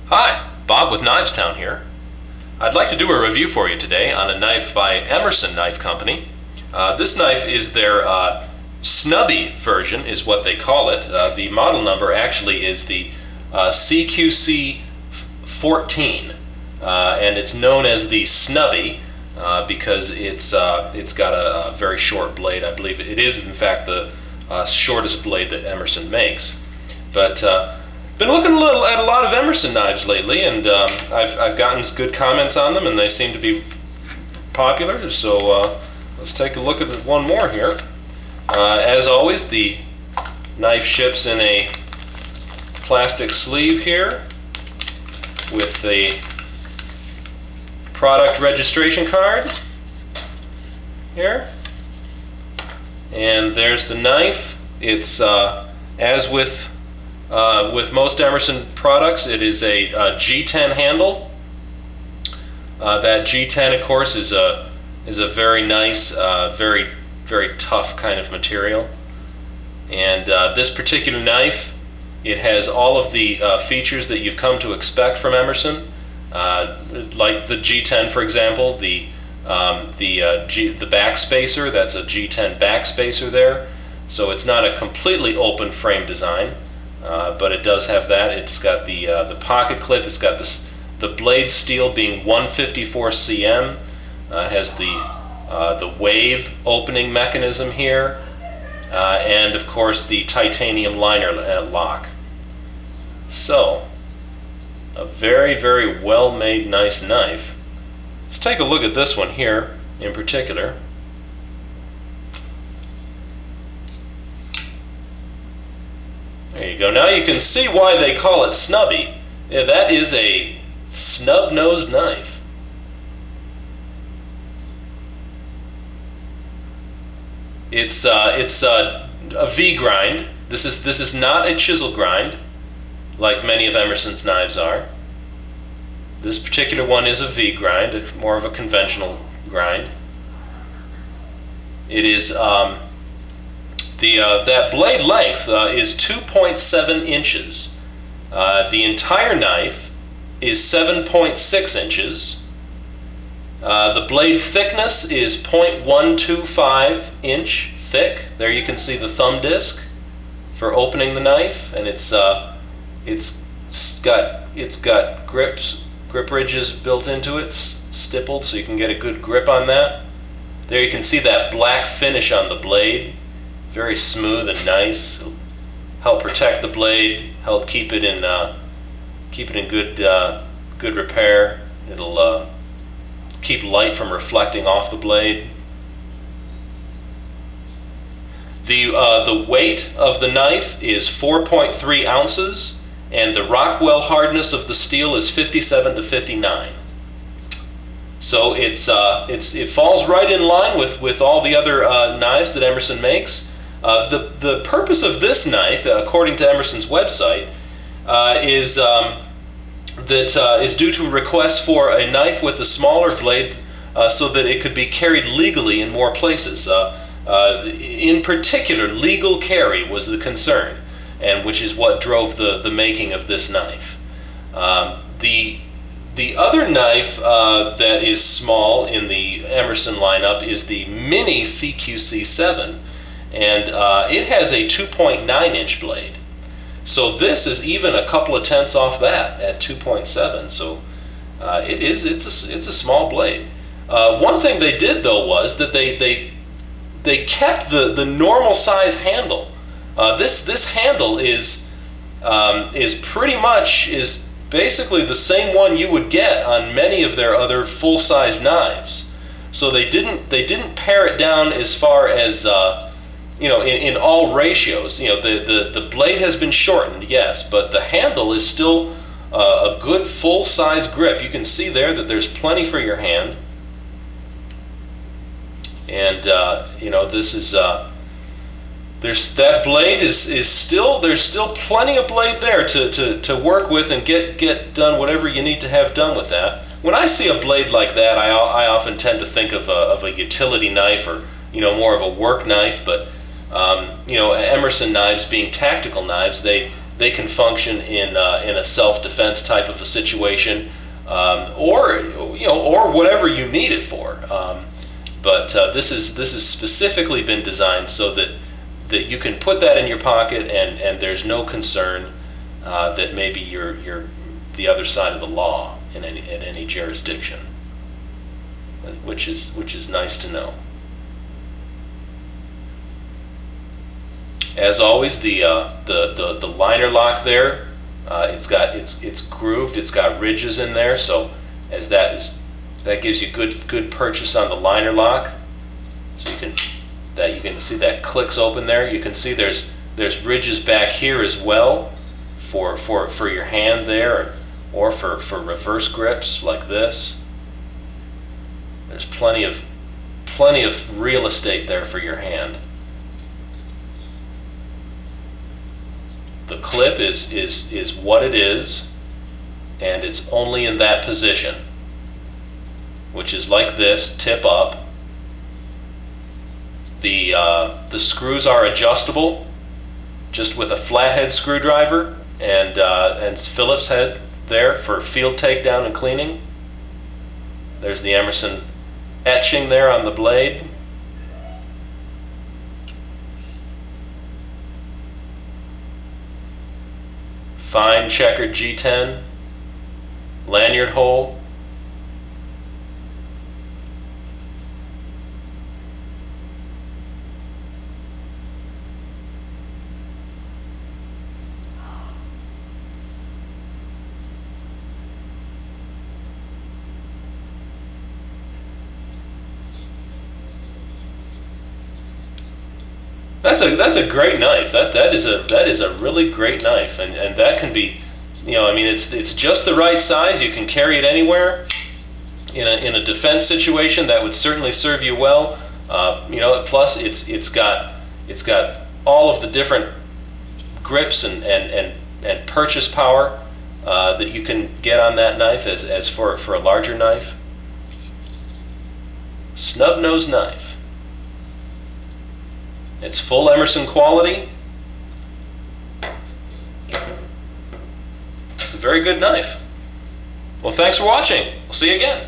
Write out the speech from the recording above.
Hi, Bob with Knivestown here. I'd like to do a review for you today on a knife by Emerson Knife Company. This knife is their Snubby version, is what they call it. The model number actually is the CQC-14, and it's known as the Snubby because it's got a very short blade. I believe it is in fact the shortest blade that Emerson makes. But been looking at a lot of Emerson knives lately, and I've gotten good comments on them, and they seem to be popular. So let's take a look at one more here. As always, the knife ships in a plastic sleeve here with the product registration card here, and there's the knife. It's as with most Emerson products, it is a G10 handle. That G10, of course, is a very nice, very tough kind of material. And this particular knife, it has all of the features that you've come to expect from Emerson, like the G10, for example, the back spacer. That's a G10 back spacer there. So it's not a completely open frame design. But it does have that. It's got the pocket clip. It's got the blade steel being 154 cm. It has the wave opening mechanism here, and of course the titanium liner lock. So, a very well made, nice knife. Let's take a look at this one here in particular. There you go. Now you can see why they call it Snubby. Yeah, that is a snub-nosed knife. It's a V grind. This is not a chisel grind, like many of Emerson's knives are. This particular one is a V grind. It's more of a conventional grind. It is. That blade length is 2.7 inches. The entire knife is 7.6 inches. The blade thickness is 0.125 inch thick. There you can see the thumb disc for opening the knife, and it's got grip ridges built into it, stippled, so you can get a good grip on that. There you can see that black finish on the blade. Very smooth and nice. It'll help protect the blade, help keep it in good repair. It'll keep light from reflecting off the blade. The weight of the knife is 4.3 ounces, and the Rockwell hardness of the steel is 57 to 59. So it falls right in line with all the other knives that Emerson makes. The purpose of this knife, according to Emerson's website, is due to requests for a knife with a smaller blade so that it could be carried legally in more places. In particular, legal carry was the concern, and which is what drove the making of this knife. The other knife that is small in the Emerson lineup is the Mini CQC-7. And it has a 2.9 inch blade. So this is even a couple of tenths off that at 2.7. So it's a small blade. One thing they did though was that they kept the normal size handle. This handle is basically the same one you would get on many of their other full-size knives. So they didn't pare it down as far as in all ratios. The blade has been shortened, yes, but the handle is still a good full-size grip. You can see there that there's plenty for your hand, and this is that blade is still, there's still plenty of blade there to work with and get done whatever you need to have done with that. When I see a blade like that, I often tend to think of a utility knife, or more of a work knife, but Emerson knives being tactical knives, they they can function in a self-defense type of a situation, or or whatever you need it for. But this has specifically been designed so that you can put that in your pocket, and there's no concern that maybe you're the other side of the law in any jurisdiction, which is nice to know. As always, the liner lock there, it's grooved. It's got ridges in there, so that gives you good purchase on the liner lock. So you can see that clicks open there. You can see there's ridges back here as well for your hand there, or for reverse grips like this. There's plenty of real estate there for your hand. The clip is what it is, and it's only in that position, which is like this, tip up. The screws are adjustable, just with a flathead screwdriver and Phillips head there for field takedown and cleaning. There's the Emerson etching there on the blade. Fine checkered G10 lanyard hole. That's a great knife. That is a really great knife, and that can be, I mean, it's just the right size. You can carry it anywhere. In a defense situation, that would certainly serve you well. Plus it's got all of the different grips and purchase power that you can get on that knife as for a larger knife. Snub nose knife. It's full Emerson quality. It's a very good knife. Well, thanks for watching. We'll see you again.